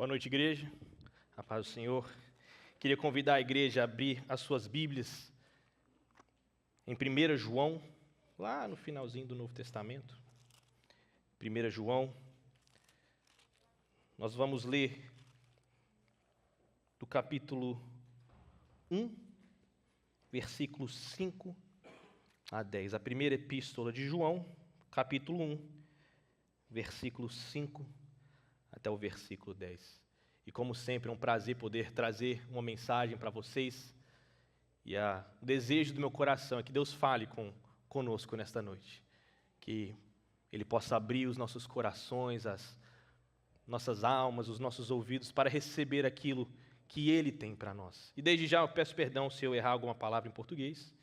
Boa noite, igreja. A paz do Senhor. Queria convidar a igreja a abrir as suas Bíblias em 1 João, lá no finalzinho do Novo Testamento. 1 João. Nós vamos ler do capítulo 1, versículos 5 a 10. A primeira epístola de João, capítulo 1, versículos 5 até o versículo 10. E como sempre, é um prazer poder trazer uma mensagem para vocês. E o desejo do meu coração é que Deus fale conosco nesta noite. Que Ele possa abrir os nossos corações, as nossas almas, os nossos ouvidos, para receber aquilo que Ele tem para nós. E desde já eu peço perdão se eu errar alguma palavra em português,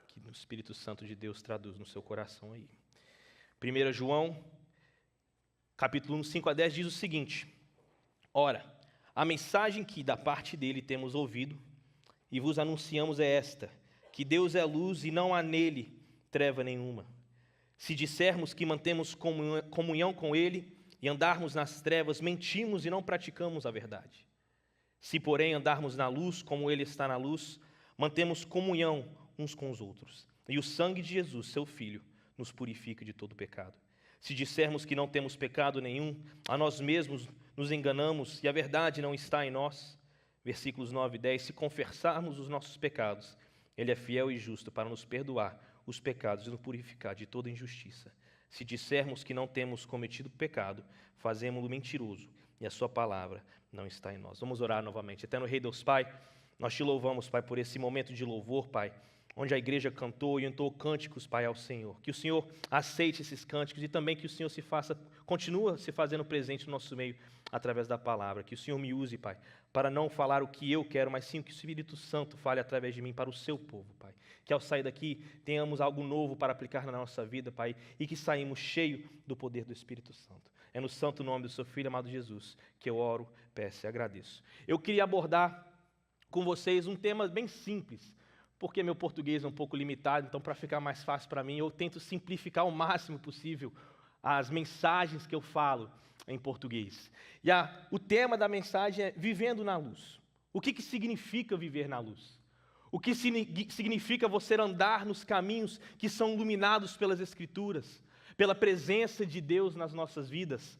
que o Espírito Santo de Deus traduz no seu coração aí. 1 João, capítulo 1, 5 a 10, diz o seguinte: Ora, a mensagem que da parte dele temos ouvido e vos anunciamos é esta, que Deus é luz e não há nele treva nenhuma. Se dissermos que mantemos comunhão com ele e andarmos nas trevas, mentimos e não praticamos a verdade. Se, porém, andarmos na luz, como ele está na luz, mantemos comunhão uns com os outros. E o sangue de Jesus, seu Filho, nos purifica de todo pecado. Se dissermos que não temos pecado nenhum, a nós mesmos nos enganamos e a verdade não está em nós. Versículos 9 e 10, se confessarmos os nossos pecados, ele é fiel e justo para nos perdoar os pecados e nos purificar de toda injustiça. Se dissermos que não temos cometido pecado, fazemo-lo mentiroso e a sua palavra não está em nós. Vamos orar novamente. Eterno Rei Deus Pai, nós te louvamos, Pai, por esse momento de louvor, Pai, onde a igreja cantou e entoou cânticos, Pai, ao Senhor. Que o Senhor aceite esses cânticos e também que o Senhor continua se fazendo presente no nosso meio através da palavra. Que o Senhor me use, Pai, para não falar o que eu quero, mas sim que o Espírito Santo fale através de mim para o seu povo, Pai. Que ao sair daqui tenhamos algo novo para aplicar na nossa vida, Pai, e que saímos cheio do poder do Espírito Santo. É no santo nome do seu Filho amado Jesus que eu oro, peço e agradeço. Eu queria abordar com vocês um tema bem simples, porque meu português é um pouco limitado, então para ficar mais fácil para mim, eu tento simplificar o máximo possível as mensagens que eu falo em português. E o tema da mensagem é Vivendo na Luz. O que significa viver na luz? O que significa você andar nos caminhos que são iluminados pelas Escrituras, pela presença de Deus nas nossas vidas?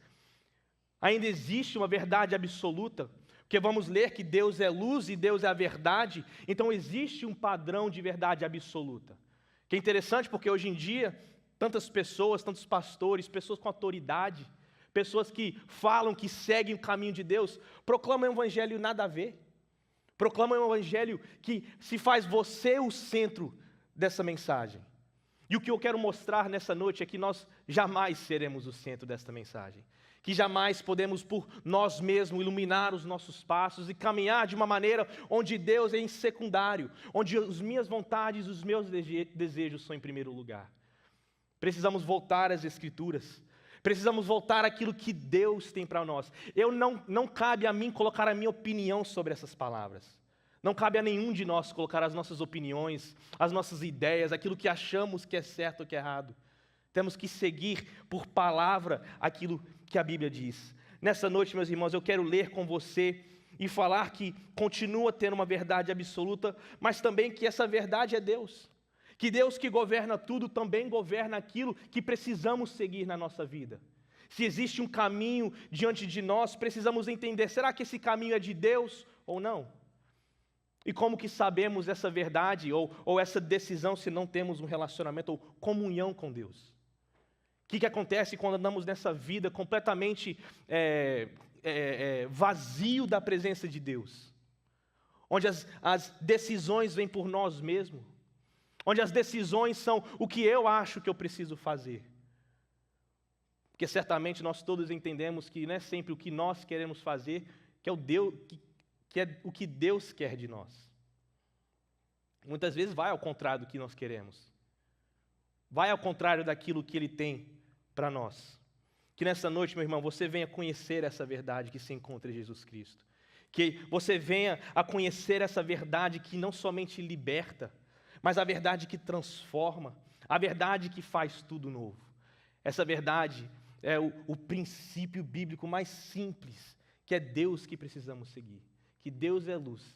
Ainda existe uma verdade absoluta, porque vamos ler que Deus é luz e Deus é a verdade, então existe um padrão de verdade absoluta. Que é interessante porque hoje em dia, tantas pessoas, tantos pastores, pessoas com autoridade, pessoas que falam que seguem o caminho de Deus, proclamam um evangelho nada a ver. Proclamam um evangelho que se faz você o centro dessa mensagem. E o que eu quero mostrar nessa noite é que nós jamais seremos o centro desta mensagem. Que jamais podemos por nós mesmos iluminar os nossos passos e caminhar de uma maneira onde Deus é em secundário, onde as minhas vontades, os meus desejos são em primeiro lugar. Precisamos voltar às Escrituras, precisamos voltar àquilo que Deus tem para nós. Não cabe a mim colocar a minha opinião sobre essas palavras. Não cabe a nenhum de nós colocar as nossas opiniões, as nossas ideias, aquilo que achamos que é certo ou que é errado. Temos que seguir por palavra aquilo que a Bíblia diz. Nessa noite, meus irmãos, eu quero ler com você e falar que continua tendo uma verdade absoluta, mas também que essa verdade é Deus. Que Deus que governa tudo também governa aquilo que precisamos seguir na nossa vida. Se existe um caminho diante de nós, precisamos entender, será que esse caminho é de Deus ou não? E como que sabemos essa verdade ou essa decisão se não temos um relacionamento ou comunhão com Deus? O que acontece quando andamos nessa vida completamente vazio da presença de Deus? Onde as decisões vêm por nós mesmos. Onde as decisões são o que eu acho que eu preciso fazer. Porque certamente nós todos entendemos que não é sempre o que nós queremos fazer que é o que Deus quer de nós. Muitas vezes vai ao contrário do que nós queremos. Vai ao contrário daquilo que Ele tem para nós. Que nessa noite, meu irmão, você venha conhecer essa verdade que se encontra em Jesus Cristo. Que você venha a conhecer essa verdade que não somente liberta, mas a verdade que transforma, a verdade que faz tudo novo. Essa verdade é o princípio bíblico mais simples que é Deus que precisamos seguir, que Deus é luz,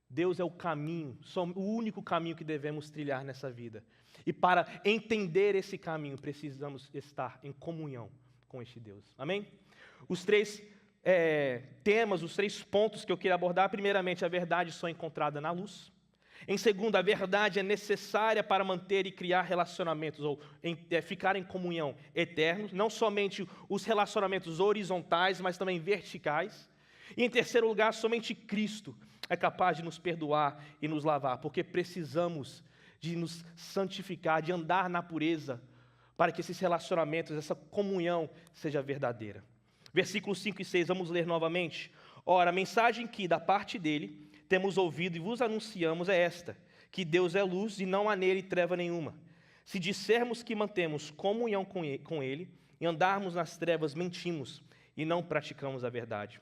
Deus é o caminho, o único caminho que devemos trilhar nessa vida. E para entender esse caminho, precisamos estar em comunhão com este Deus. Amém? Os três temas, os 3 pontos que eu queria abordar: primeiramente, a verdade só encontrada na luz. Em segundo, a verdade é necessária para manter e criar relacionamentos, ou ficar em comunhão eternos, não somente os relacionamentos horizontais, mas também verticais. E em terceiro lugar, somente Cristo é capaz de nos perdoar e nos lavar, porque precisamos de nos santificar, de andar na pureza, para que esses relacionamentos, essa comunhão seja verdadeira. Versículos 5 e 6, vamos ler novamente. Ora, a mensagem que da parte dele temos ouvido e vos anunciamos é esta, que Deus é luz e não há nele treva nenhuma. Se dissermos que mantemos comunhão com ele e andarmos nas trevas, mentimos e não praticamos a verdade.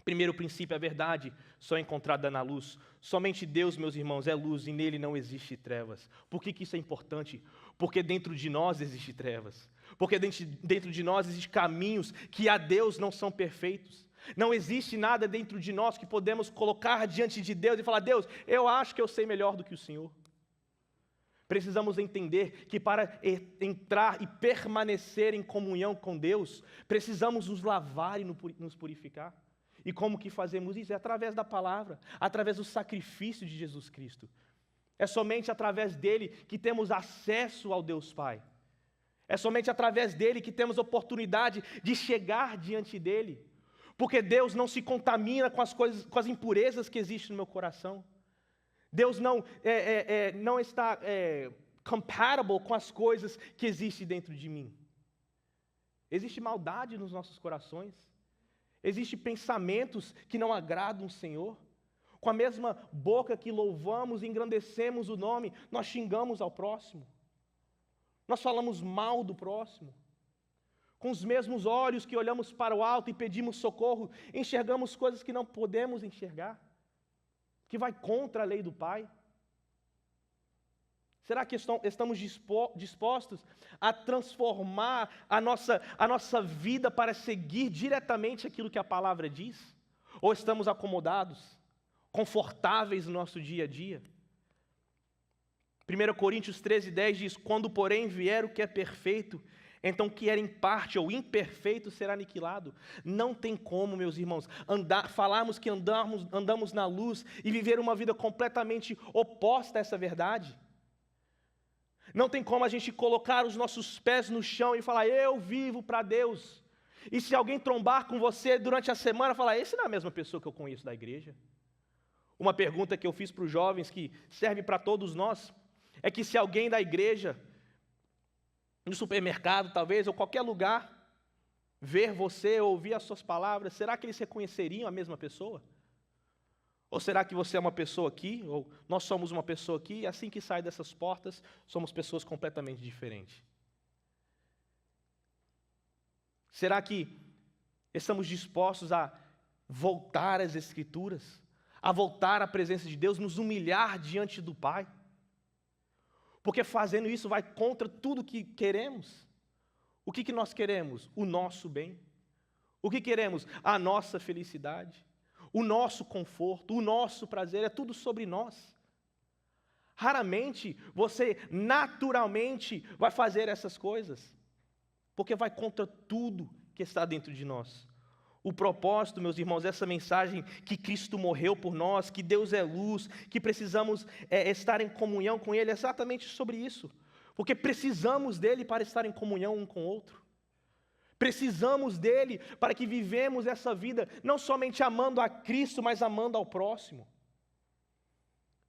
Primeiro princípio, a verdade só é encontrada na luz. Somente Deus, meus irmãos, é luz e nele não existe trevas. Por que isso é importante? Porque dentro de nós existe trevas. Porque dentro de nós existem caminhos que a Deus não são perfeitos. Não existe nada dentro de nós que podemos colocar diante de Deus e falar: Deus, eu acho que eu sei melhor do que o Senhor. Precisamos entender que para entrar e permanecer em comunhão com Deus, precisamos nos lavar e nos purificar. E como que fazemos isso? É através da palavra, através do sacrifício de Jesus Cristo. É somente através dele que temos acesso ao Deus Pai. É somente através dele que temos oportunidade de chegar diante dele. Porque Deus não se contamina com as coisas, com as impurezas que existem no meu coração. Deus não está compatible com as coisas que existem dentro de mim. Existe maldade nos nossos corações. Existem pensamentos que não agradam o Senhor. Com a mesma boca que louvamos e engrandecemos o nome, nós xingamos ao próximo. Nós falamos mal do próximo. Com os mesmos olhos que olhamos para o alto e pedimos socorro, enxergamos coisas que não podemos enxergar, que vai contra a lei do Pai. Será que estamos dispostos a transformar a nossa vida para seguir diretamente aquilo que a palavra diz? Ou estamos acomodados, confortáveis no nosso dia a dia? 1 Coríntios 13:10 diz: quando, porém, vier o que é perfeito, então o que era em parte ou imperfeito será aniquilado. Não tem como, meus irmãos, falarmos que andamos na luz e viver uma vida completamente oposta a essa verdade. Não tem como a gente colocar os nossos pés no chão e falar: eu vivo para Deus. E se alguém trombar com você durante a semana, falar: esse não é a mesma pessoa que eu conheço da igreja. Uma pergunta que eu fiz para os jovens, que serve para todos nós, é que se alguém da igreja, no supermercado talvez, ou qualquer lugar, ver você, ouvir as suas palavras, será que eles reconheceriam a mesma pessoa? Ou será que você é uma pessoa aqui, ou nós somos uma pessoa aqui, e assim que sai dessas portas, somos pessoas completamente diferentes? Será que estamos dispostos a voltar às Escrituras, a voltar à presença de Deus, nos humilhar diante do Pai? Porque fazendo isso vai contra tudo que queremos. O que nós queremos? O nosso bem. O que queremos? A nossa felicidade. O nosso conforto, o nosso prazer, é tudo sobre nós. Raramente você naturalmente vai fazer essas coisas, porque vai contra tudo que está dentro de nós. O propósito, meus irmãos, dessa mensagem que Cristo morreu por nós, que Deus é luz, que precisamos estar em comunhão com Ele, é exatamente sobre isso. Porque precisamos dEle para estar em comunhão um com o outro. Precisamos dEle para que vivemos essa vida, não somente amando a Cristo, mas amando ao próximo.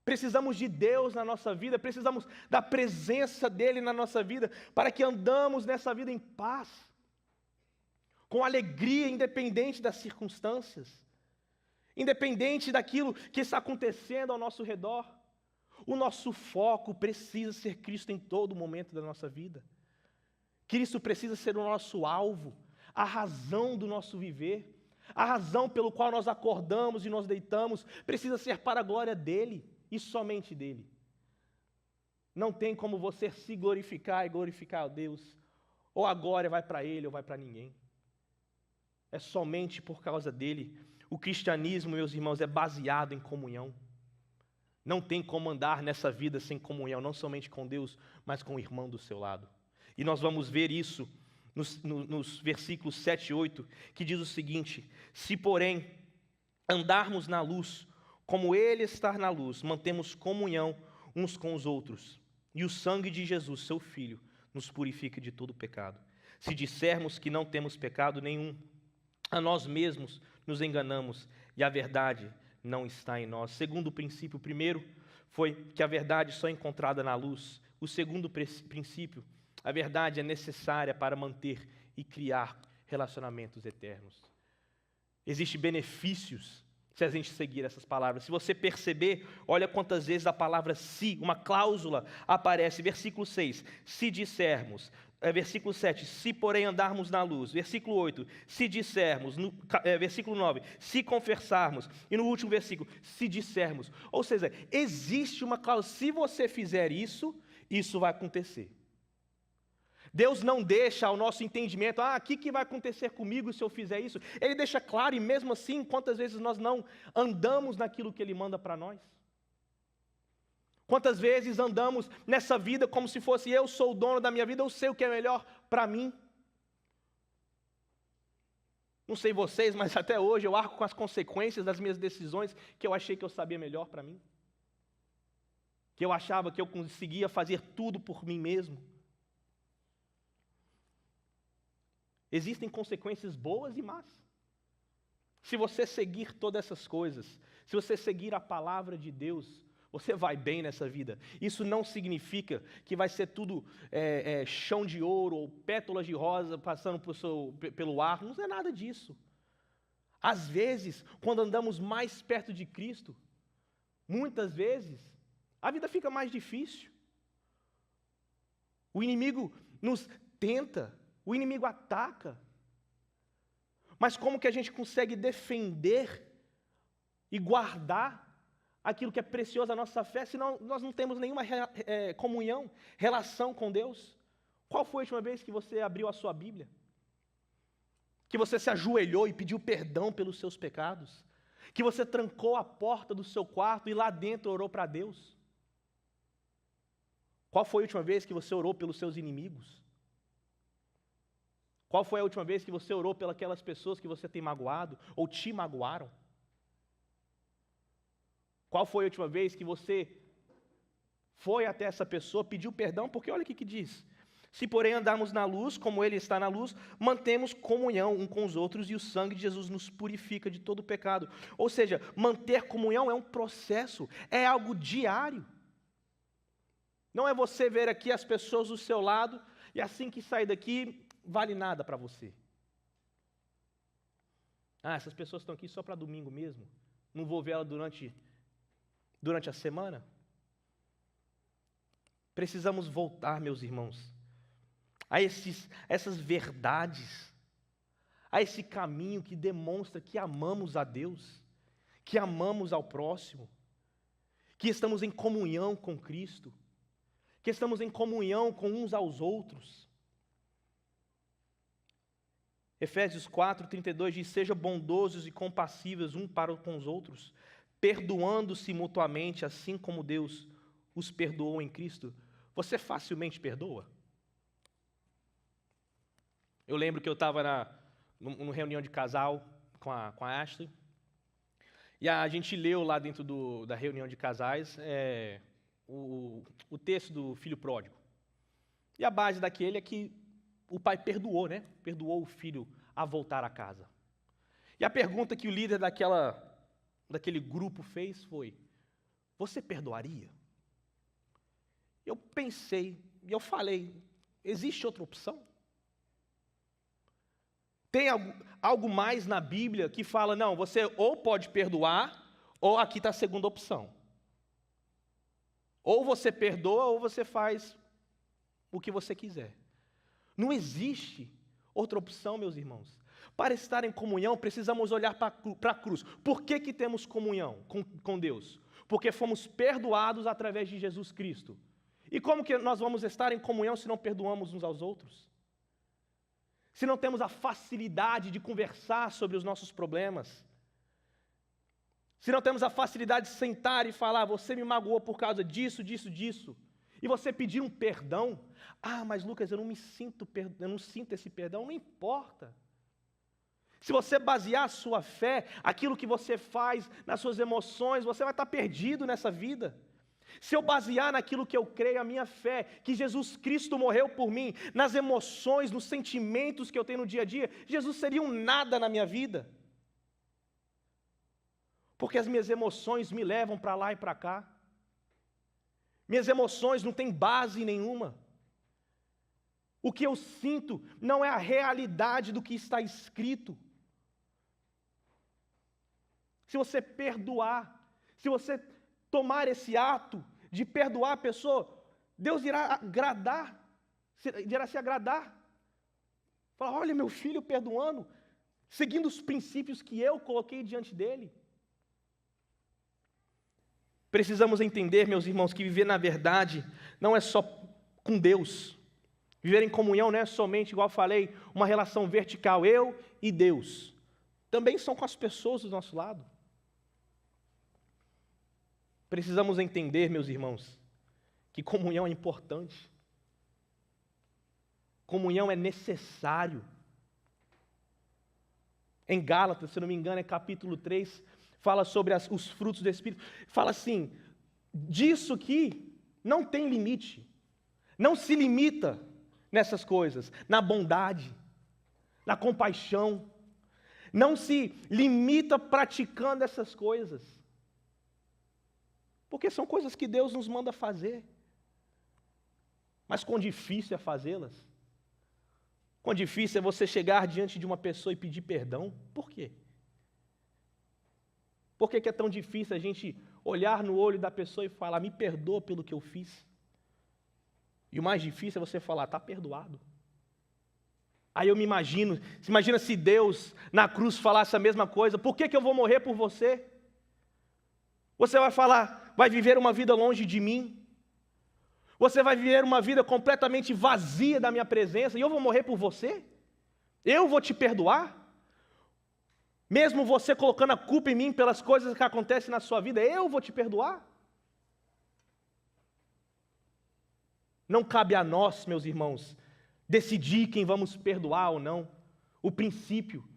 Precisamos de Deus na nossa vida, precisamos da presença dEle na nossa vida, para que andamos nessa vida em paz, com alegria, independente das circunstâncias, independente daquilo que está acontecendo ao nosso redor. O nosso foco precisa ser Cristo em todo momento da nossa vida. Cristo precisa ser o nosso alvo, a razão do nosso viver, a razão pelo qual nós acordamos e nós deitamos, precisa ser para a glória dEle e somente dEle. Não tem como você se glorificar e glorificar a Deus, ou a glória vai para Ele ou vai para ninguém. é somente por causa dele. O cristianismo, meus irmãos, é baseado em comunhão. Não tem como andar nessa vida sem comunhão, não somente com Deus, mas com o irmão do seu lado. E nós vamos ver isso nos versículos 7 e 8, que diz o seguinte: se, porém, andarmos na luz, como Ele está na luz, mantemos comunhão uns com os outros, e o sangue de Jesus, seu Filho, nos purifica de todo pecado. Se dissermos que não temos pecado nenhum, a nós mesmos nos enganamos, e a verdade não está em nós. Segundo princípio, o primeiro foi que a verdade só é encontrada na luz. O segundo princípio, a verdade é necessária para manter e criar relacionamentos eternos. Existem benefícios se a gente seguir essas palavras. Se você perceber, olha quantas vezes a palavra se, uma cláusula, aparece. Versículo 6, se dissermos. Versículo 7, se porém andarmos na luz. Versículo 8, se dissermos. Versículo 9, se confessarmos. E no último versículo, se dissermos. Ou seja, existe uma cláusula. Se você fizer isso, isso vai acontecer. Deus não deixa ao nosso entendimento, o que vai acontecer comigo se eu fizer isso? Ele deixa claro, e mesmo assim, quantas vezes nós não andamos naquilo que Ele manda para nós? Quantas vezes andamos nessa vida como se fosse eu sou o dono da minha vida, eu sei o que é melhor para mim? Não sei vocês, mas até hoje eu arco com as consequências das minhas decisões que eu achei que eu sabia melhor para mim. Que eu achava que eu conseguia fazer tudo por mim mesmo. Existem consequências boas e más. Se você seguir todas essas coisas, se você seguir a palavra de Deus, você vai bem nessa vida. Isso não significa que vai ser tudo chão de ouro ou pétalas de rosa passando pelo ar. Não é nada disso. Às vezes, quando andamos mais perto de Cristo, muitas vezes, a vida fica mais difícil. O inimigo nos tenta, o inimigo ataca. Mas como que a gente consegue defender e guardar aquilo que é precioso da nossa fé, se nós não temos nenhuma comunhão, relação com Deus? Qual foi a última vez que você abriu a sua Bíblia? Que você se ajoelhou e pediu perdão pelos seus pecados? Que você trancou a porta do seu quarto e lá dentro orou para Deus? Qual foi a última vez que você orou pelos seus inimigos? Qual foi a última vez que você orou pelas aquelas pessoas que você tem magoado ou te magoaram? Qual foi a última vez que você foi até essa pessoa, pediu perdão? Porque olha o que diz. Se, porém, andarmos na luz, como Ele está na luz, mantemos comunhão um com os outros e o sangue de Jesus nos purifica de todo pecado. Ou seja, manter comunhão é um processo, é algo diário. Não é você ver aqui as pessoas do seu lado e assim que sair daqui, vale nada para você. Essas pessoas estão aqui só para domingo mesmo. Não vou ver ela durante a semana. Precisamos voltar, meus irmãos, a essas verdades, a esse caminho que demonstra que amamos a Deus, que amamos ao próximo, que estamos em comunhão com Cristo, que estamos em comunhão com uns aos outros. Efésios 4:32 diz: sejam bondosos e compassivos uns para com os outros, perdoando-se mutuamente, assim como Deus os perdoou em Cristo. Você facilmente perdoa? Eu lembro que eu estava numa reunião de casal com a Ashley, e a gente leu lá dentro da reunião de casais o texto do filho pródigo. E a base daquele é que o pai perdoou, né? Perdoou o filho a voltar a casa. E a pergunta que o líder daquele grupo fez foi: você perdoaria? Eu pensei, e eu falei, existe outra opção? Tem algo mais na Bíblia que fala, não, você ou pode perdoar, ou aqui está a segunda opção. Ou você perdoa, ou você faz o que você quiser. Não existe outra opção, meus irmãos. Para estar em comunhão, precisamos olhar para a cruz. Por que temos comunhão com Deus? Porque fomos perdoados através de Jesus Cristo. E como que nós vamos estar em comunhão se não perdoamos uns aos outros? se não temos a facilidade de conversar sobre os nossos problemas, se não temos a facilidade de sentar e falar, você me magoou por causa disso, e você pedir um perdão, mas Lucas, eu não sinto esse perdão, não importa. Se você basear a sua fé, aquilo que você faz nas suas emoções, você vai estar perdido nessa vida. Se eu basear naquilo que eu creio, a minha fé, que Jesus Cristo morreu por mim, nas emoções, nos sentimentos que eu tenho no dia a dia, Jesus seria um nada na minha vida. Porque as minhas emoções me levam para lá e para cá. Minhas emoções não têm base nenhuma. O que eu sinto não é a realidade do que está escrito. Se você perdoar, se você tomar esse ato de perdoar a pessoa, Deus irá se agradar. Falar, olha meu filho perdoando, seguindo os princípios que eu coloquei diante dele. Precisamos entender, meus irmãos, que viver na verdade não é só com Deus. Viver em comunhão não é somente, igual eu falei, uma relação vertical, eu e Deus. Também são com as pessoas do nosso lado. Precisamos entender, meus irmãos, que comunhão é importante. Comunhão é necessário. Em Gálatas, se não me engano, é capítulo 3, fala sobre os frutos do Espírito. Fala assim, disso que não tem limite. Não se limita nessas coisas, na bondade, na compaixão. Não se limita praticando essas coisas. Porque são coisas que Deus nos manda fazer. Mas quão difícil é fazê-las. Quão difícil é você chegar diante de uma pessoa e pedir perdão. Por quê? Por que é tão difícil a gente olhar no olho da pessoa e falar, me perdoa pelo que eu fiz? E o mais difícil é você falar, está perdoado. Aí eu me imagino, imagina se Deus na cruz falasse a mesma coisa, por que eu vou morrer por você? Você vai falar, vai viver uma vida longe de mim? Você vai viver uma vida completamente vazia da minha presença e eu vou morrer por você? Eu vou te perdoar? Mesmo você colocando a culpa em mim pelas coisas que acontecem na sua vida, eu vou te perdoar? Não cabe a nós, meus irmãos, decidir quem vamos perdoar ou não. O princípio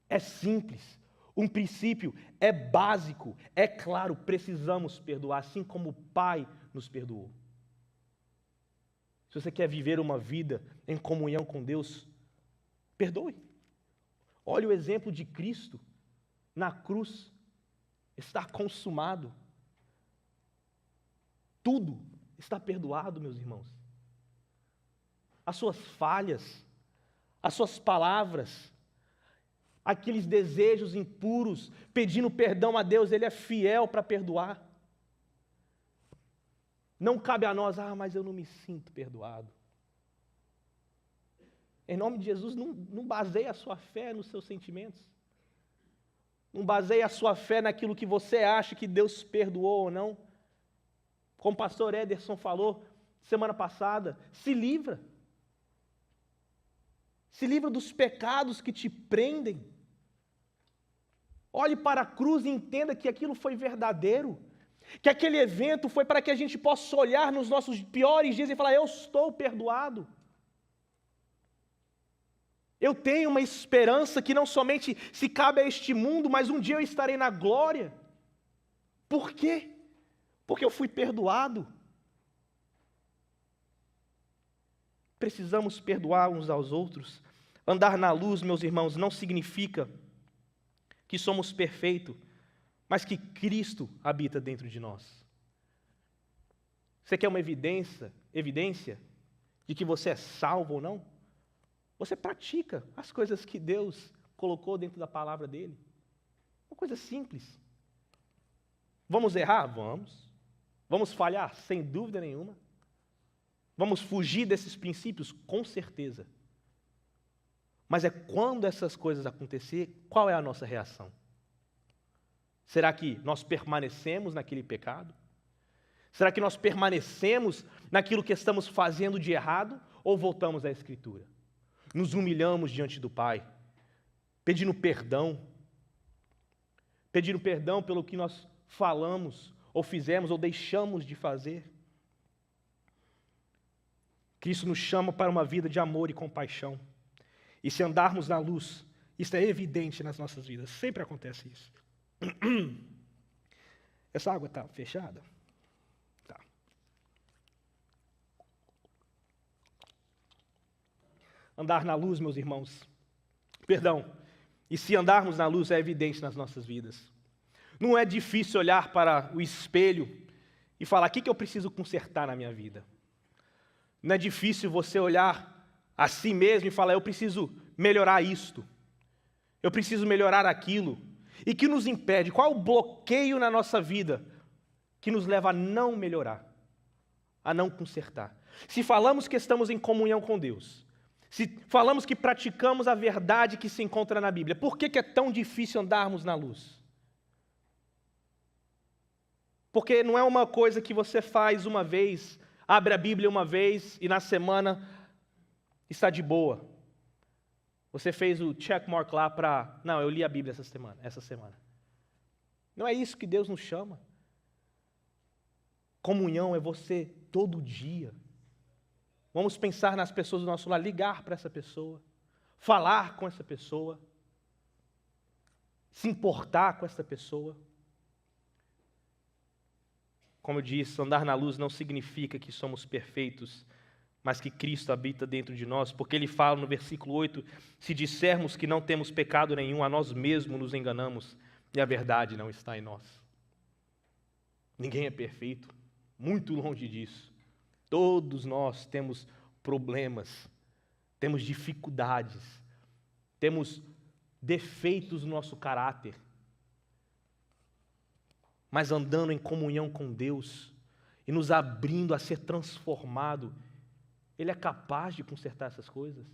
é simples. Um princípio é básico. É claro, precisamos perdoar, assim como o Pai nos perdoou. Se você quer viver uma vida em comunhão com Deus, perdoe. Olha o exemplo de Cristo na cruz. Está consumado. Tudo está perdoado, meus irmãos. As suas falhas, as suas palavras, aqueles desejos impuros, pedindo perdão a Deus, Ele é fiel para perdoar. Não cabe a nós, mas eu não me sinto perdoado. Em nome de Jesus, não baseie a sua fé nos seus sentimentos. Não baseie a sua fé naquilo que você acha que Deus perdoou ou não. Como o pastor Ederson falou semana passada, se livra. Se livra dos pecados que te prendem. Olhe para a cruz e entenda que aquilo foi verdadeiro. Que aquele evento foi para que a gente possa olhar nos nossos piores dias e falar, eu estou perdoado. Eu tenho uma esperança que não somente se cabe a este mundo, mas um dia eu estarei na glória. Por quê? Porque eu fui perdoado. Precisamos perdoar uns aos outros. Andar na luz, meus irmãos, não significa que somos perfeitos, mas que Cristo habita dentro de nós. Você quer uma evidência de que você é salvo ou não? Você pratica as coisas que Deus colocou dentro da palavra dele. Uma coisa simples. Vamos errar? Vamos. Vamos falhar? Sem dúvida nenhuma. Vamos fugir desses princípios? Com certeza. Mas é quando essas coisas acontecer, qual é a nossa reação? Será que nós permanecemos naquele pecado? Será que nós permanecemos naquilo que estamos fazendo de errado ou voltamos à Escritura? nos humilhamos diante do Pai, pedindo perdão pelo que nós falamos, ou fizemos, ou deixamos de fazer. Cristo nos chama para uma vida de amor e compaixão. E se andarmos na luz, isso é evidente nas nossas vidas. Sempre acontece isso. Essa água está fechada? Tá. Andar na luz, meus irmãos. E se andarmos na luz, é evidente nas nossas vidas. Não é difícil olhar para o espelho e falar: o que eu preciso consertar na minha vida? Não é difícil você olhar a si mesmo e falar: eu preciso melhorar isto, eu preciso melhorar aquilo. E que nos impede? Qual é o bloqueio na nossa vida que nos leva a não melhorar, a não consertar? Se falamos que estamos em comunhão com Deus, se falamos que praticamos a verdade que se encontra na Bíblia, por que é tão difícil andarmos na luz? Porque não é uma coisa que você faz uma vez, abre a Bíblia uma vez e na semana está de boa. Você fez o checkmark lá para... Não, eu li a Bíblia essa semana. Não é isso que Deus nos chama. Comunhão é você todo dia. Vamos pensar nas pessoas do nosso lar, ligar para essa pessoa, falar com essa pessoa, se importar com essa pessoa. Como eu disse, andar na luz não significa que somos perfeitos, mas que Cristo habita dentro de nós, porque Ele fala no versículo 8, se dissermos que não temos pecado nenhum, a nós mesmos nos enganamos, e a verdade não está em nós. Ninguém é perfeito, muito longe disso. Todos nós temos problemas, temos dificuldades, temos defeitos no nosso caráter, mas andando em comunhão com Deus e nos abrindo a ser transformado, Ele é capaz de consertar essas coisas.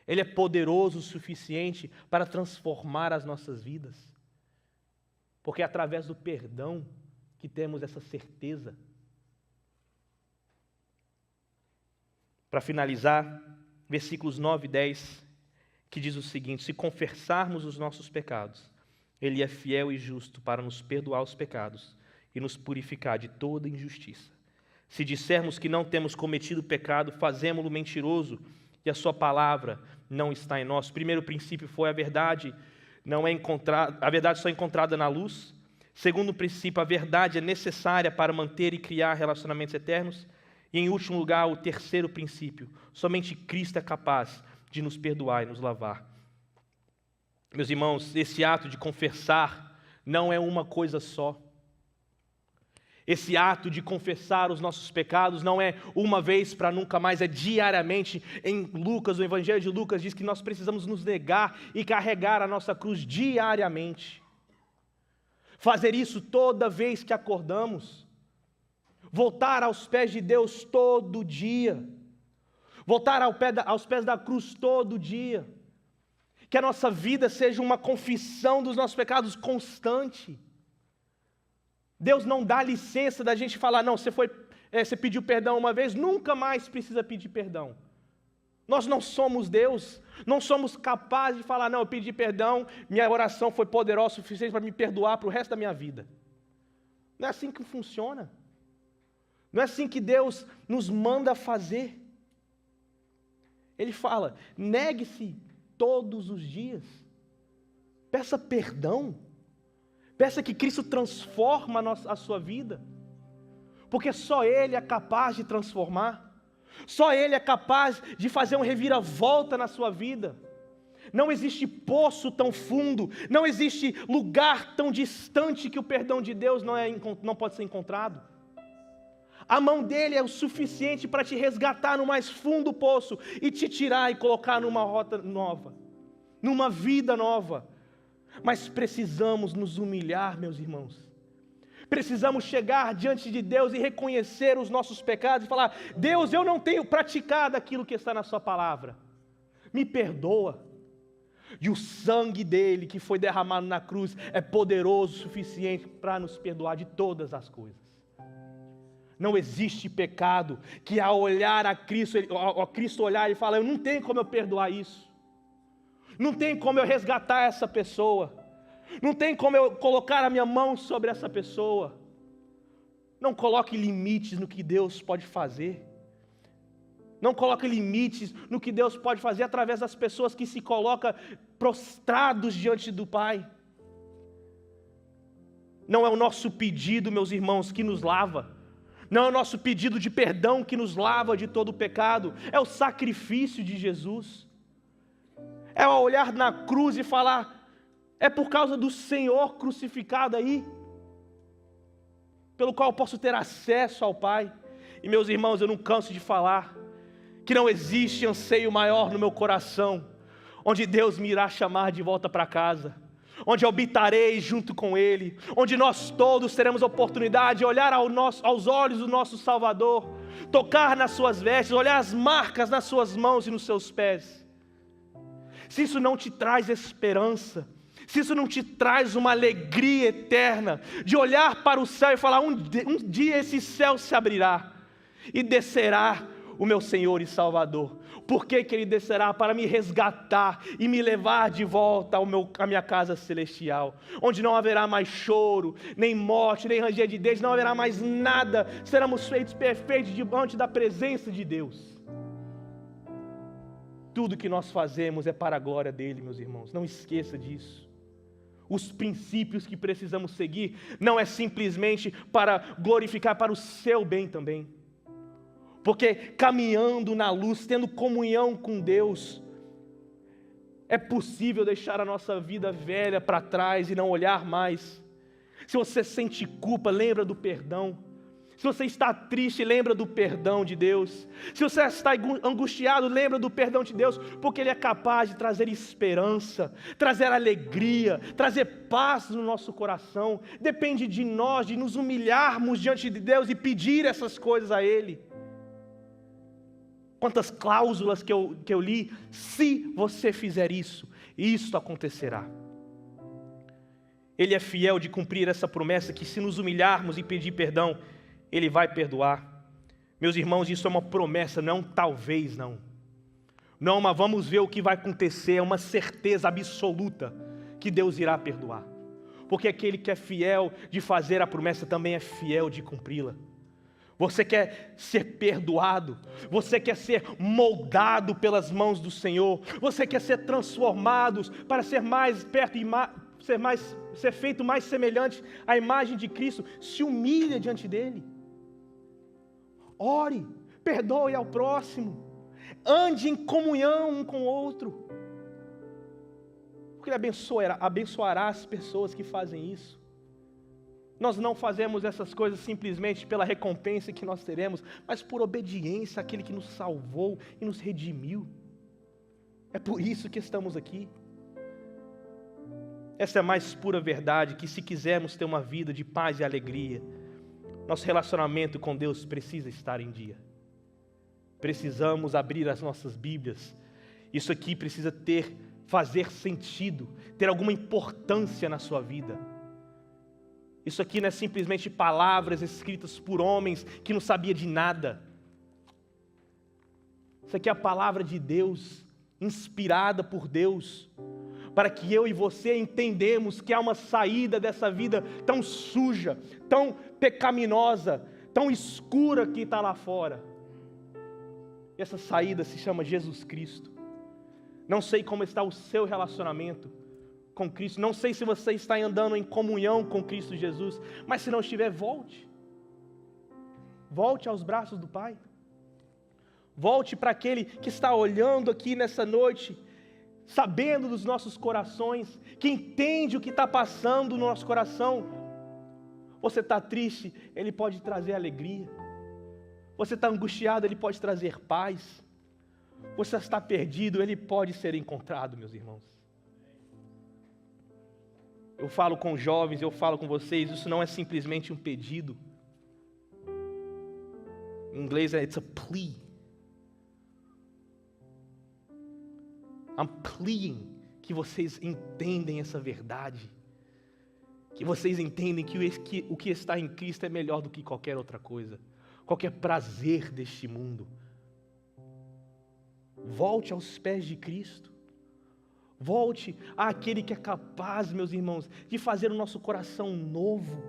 Ele é poderoso o suficiente para transformar as nossas vidas. Porque é através do perdão que temos essa certeza. Para finalizar, versículos 9 e 10, que diz o seguinte: se confessarmos os nossos pecados, Ele é fiel e justo para nos perdoar os pecados e nos purificar de toda injustiça. Se dissermos que não temos cometido pecado, fazemo-lo mentiroso e a sua palavra não está em nós. O primeiro princípio foi a verdade a verdade só é encontrada na luz. Segundo princípio, a verdade é necessária para manter e criar relacionamentos eternos. E em último lugar, o terceiro princípio, somente Cristo é capaz de nos perdoar e nos lavar. Meus irmãos, esse ato de confessar não é uma coisa só. Esse ato de confessar os nossos pecados não é uma vez para nunca mais, é diariamente. Em Lucas, o Evangelho de Lucas diz que nós precisamos nos negar e carregar a nossa cruz diariamente. Fazer isso toda vez que acordamos. Voltar aos pés de Deus todo dia. Voltar aos pés da cruz todo dia. Que a nossa vida seja uma confissão dos nossos pecados constante. Deus não dá licença da gente falar: não, você pediu perdão uma vez, nunca mais precisa pedir perdão. Nós não somos Deus, não somos capazes de falar: não, eu pedi perdão, minha oração foi poderosa o suficiente para me perdoar para o resto da minha vida. Não é assim que funciona. Não é assim que Deus nos manda fazer. Ele fala: negue-se todos os dias, peça perdão. Peça que Cristo transforme a sua vida, porque só Ele é capaz de transformar, só Ele é capaz de fazer um reviravolta na sua vida. Não existe poço tão fundo, não existe lugar tão distante que o perdão de Deus não pode ser encontrado. A mão dele é o suficiente para te resgatar no mais fundo poço e te tirar e colocar numa rota nova, numa vida nova. Mas precisamos nos humilhar, meus irmãos. Precisamos chegar diante de Deus e reconhecer os nossos pecados e falar: Deus, eu não tenho praticado aquilo que está na sua palavra. Me perdoa. E o sangue dele que foi derramado na cruz é poderoso o suficiente para nos perdoar de todas as coisas. Não existe pecado que ao olhar a Cristo, ao Cristo olhar e falar, eu não tenho como eu perdoar isso. Não tem como eu resgatar essa pessoa. Não tem como eu colocar a minha mão sobre essa pessoa. Não coloque limites no que Deus pode fazer. Não coloque limites no que Deus pode fazer através das pessoas que se colocam prostrados diante do Pai. Não é o nosso pedido, meus irmãos, que nos lava. Não é o nosso pedido de perdão que nos lava de todo o pecado. É o sacrifício de Jesus. É o olhar na cruz e falar, é por causa do Senhor crucificado aí, pelo qual eu posso ter acesso ao Pai. E meus irmãos, eu não canso de falar que não existe anseio maior no meu coração, onde Deus me irá chamar de volta para casa, onde eu habitarei junto com Ele, onde nós todos teremos a oportunidade de olhar aos olhos do nosso Salvador, tocar nas suas vestes, olhar as marcas nas suas mãos e nos seus pés. Se isso não te traz esperança, se isso não te traz uma alegria eterna, de olhar para o céu e falar, um dia esse céu se abrirá, e descerá o meu Senhor e Salvador. Por que Ele descerá? Para me resgatar e me levar de volta à minha casa celestial, onde não haverá mais choro, nem morte, nem ranger de dentes, não haverá mais nada, seremos feitos perfeitos diante da presença de Deus. Tudo que nós fazemos é para a glória dEle, meus irmãos, não esqueça disso. Os princípios que precisamos seguir não é simplesmente para glorificar, para o seu bem também. Porque caminhando na luz, tendo comunhão com Deus, é possível deixar a nossa vida velha para trás e não olhar mais. Se você sente culpa, lembra do perdão. Se você está triste, lembra do perdão de Deus. Se você está angustiado, lembra do perdão de Deus, porque Ele é capaz de trazer esperança, trazer alegria, trazer paz no nosso coração. Depende de nós, de nos humilharmos diante de Deus e pedir essas coisas a Ele. Quantas cláusulas que eu li, se você fizer isso, isso acontecerá. Ele é fiel de cumprir essa promessa, que se nos humilharmos e pedir perdão, Ele vai perdoar. Meus irmãos, isso é uma promessa, não talvez não. Não, mas vamos ver o que vai acontecer, é uma certeza absoluta que Deus irá perdoar. Porque aquele que é fiel de fazer a promessa também é fiel de cumpri-la. Você quer ser perdoado, você quer ser moldado pelas mãos do Senhor, você quer ser transformado para ser mais perto e ser feito mais semelhante à imagem de Cristo. Se humilha diante dEle. Ore, perdoe ao próximo, ande em comunhão um com o outro, porque Ele abençoará as pessoas que fazem isso. Nós não fazemos essas coisas simplesmente pela recompensa que nós teremos, mas por obediência àquele que nos salvou e nos redimiu. É por isso que estamos aqui. Essa é a mais pura verdade, que se quisermos ter uma vida de paz e alegria, nosso relacionamento com Deus precisa estar em dia. Precisamos abrir as nossas Bíblias. Isso aqui precisa fazer sentido, ter alguma importância na sua vida. Isso aqui não é simplesmente palavras escritas por homens que não sabiam de nada. Isso aqui é a palavra de Deus, inspirada por Deus, para que eu e você entendamos que há uma saída dessa vida tão suja, tão pecaminosa, tão escura que está lá fora. E essa saída se chama Jesus Cristo. Não sei como está o seu relacionamento com Cristo, não sei se você está andando em comunhão com Cristo Jesus, mas se não estiver, volte aos braços do Pai, volte para aquele que está olhando aqui nessa noite, sabendo dos nossos corações, que entende o que está passando no nosso coração. Você está triste, Ele pode trazer alegria. Você está angustiado, Ele pode trazer paz. Você está perdido, Ele pode ser encontrado, meus irmãos. Eu falo com jovens, eu falo com vocês, isso não é simplesmente um pedido. Em inglês it's a plea. I'm pleading que vocês entendem essa verdade. Que vocês entendem que o que está em Cristo é melhor do que qualquer outra coisa. qualquer prazer deste mundo. Volte aos pés de Cristo. Volte àquele que é capaz, meus irmãos, de fazer o nosso coração novo.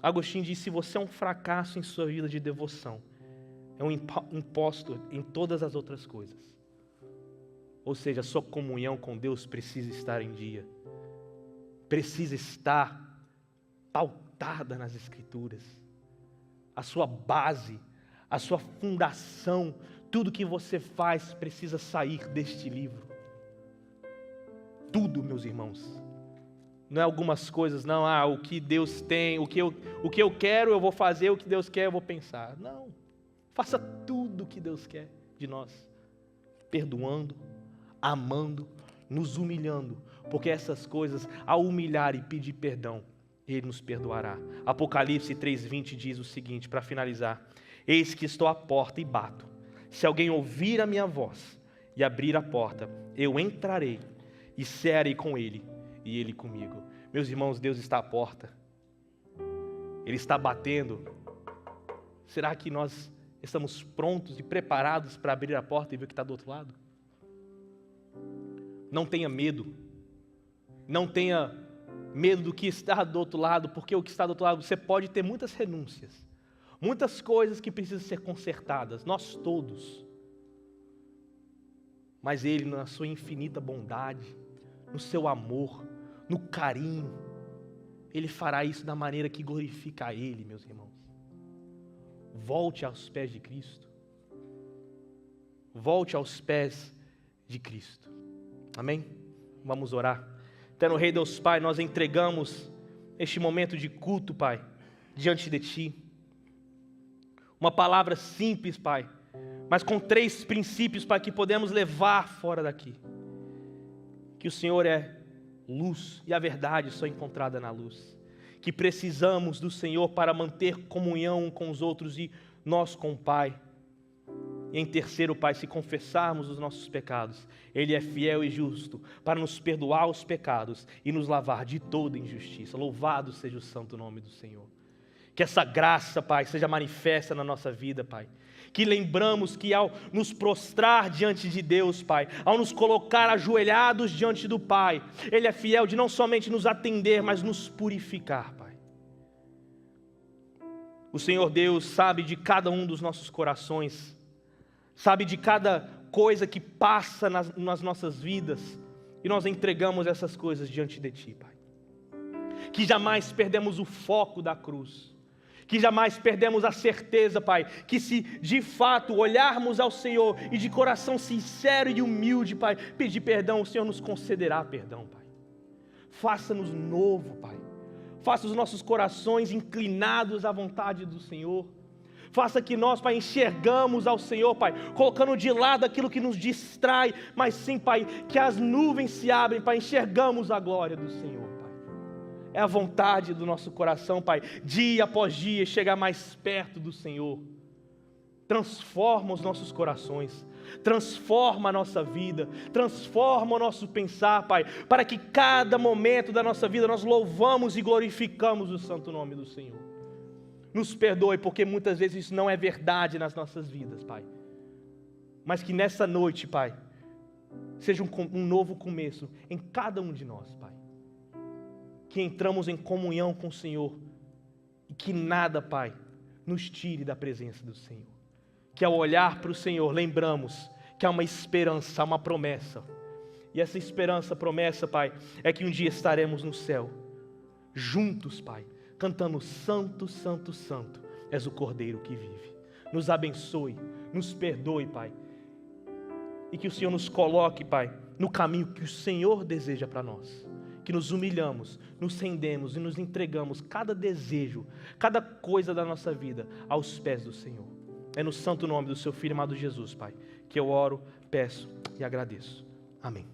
Agostinho diz: se você é um fracasso em sua vida de devoção, é um imposto em todas as outras coisas. Ou seja, a sua comunhão com Deus precisa estar em dia. Precisa estar pautada nas Escrituras. A sua base, a sua fundação, tudo que você faz precisa sair deste livro. Tudo, meus irmãos. Não é algumas coisas, não, o que Deus tem, o que eu quero eu vou fazer, o que Deus quer eu vou pensar. Não, faça tudo o que Deus quer de nós. Perdoando, amando, nos humilhando, porque essas coisas, ao humilhar e pedir perdão, Ele nos perdoará. Apocalipse 3:20 diz o seguinte, para finalizar: eis que estou à porta e bato. Se alguém ouvir a minha voz e abrir a porta, eu entrarei e cearei com ele e ele comigo. Meus irmãos, Deus está à porta. Ele está batendo. Será que nós estamos prontos e preparados para abrir a porta e ver o que está do outro lado? Não tenha medo. Não tenha medo do que está do outro lado, porque o que está do outro lado, você pode ter muitas renúncias, muitas coisas que precisam ser consertadas, nós todos. Mas Ele, na sua infinita bondade, no seu amor, no carinho, Ele fará isso da maneira que glorifica a Ele, meus irmãos. Volte aos pés de Cristo. Volte aos pés de Cristo. Amém? Vamos orar. Eterno Rei, Deus Pai, nós entregamos este momento de culto, Pai, diante de Ti. Uma palavra simples, Pai, mas com 3 princípios, Pai, que podemos levar fora daqui. Que o Senhor é luz e a verdade só encontrada na luz. Que precisamos do Senhor para manter comunhão com os outros e nós com o Pai. E em terceiro, Pai, se confessarmos os nossos pecados, Ele é fiel e justo para nos perdoar os pecados e nos lavar de toda injustiça. Louvado seja o santo nome do Senhor. Que essa graça, Pai, seja manifesta na nossa vida, Pai. Que lembramos que ao nos prostrar diante de Deus, Pai, ao nos colocar ajoelhados diante do Pai, Ele é fiel de não somente nos atender, mas nos purificar, Pai. O Senhor Deus sabe de cada um dos nossos corações, sabe de cada coisa que passa nas nossas vidas, e nós entregamos essas coisas diante de Ti, Pai. Que jamais perdemos o foco da cruz, que jamais perdemos a certeza, Pai, que se de fato olharmos ao Senhor e de coração sincero e humilde, Pai, pedir perdão, o Senhor nos concederá perdão, Pai. Faça-nos novo, Pai. Faça os nossos corações inclinados à vontade do Senhor. Faça que nós, Pai, enxergamos ao Senhor, Pai, colocando de lado aquilo que nos distrai, mas sim, Pai, que as nuvens se abrem, Pai, enxergamos a glória do Senhor. É a vontade do nosso coração, Pai, dia após dia, chegar mais perto do Senhor. Transforma os nossos corações, transforma a nossa vida, transforma o nosso pensar, Pai, para que cada momento da nossa vida nós louvamos e glorificamos o santo nome do Senhor. Nos perdoe, porque muitas vezes isso não é verdade nas nossas vidas, Pai. Mas que nessa noite, Pai, seja um novo começo em cada um de nós, Pai. Que entramos em comunhão com o Senhor e que nada, Pai, nos tire da presença do Senhor. Que ao olhar para o Senhor, lembramos que há uma esperança, há uma promessa. E essa esperança, promessa, Pai, é que um dia estaremos no céu, juntos, Pai, cantando Santo, Santo, Santo, és o Cordeiro que vive. Nos abençoe, nos perdoe, Pai. E que o Senhor nos coloque, Pai, no caminho que o Senhor deseja para nós. Que nos humilhamos, nos rendemos e nos entregamos cada desejo, cada coisa da nossa vida aos pés do Senhor. É no santo nome do seu Filho amado Jesus, Pai, que eu oro, peço e agradeço. Amém.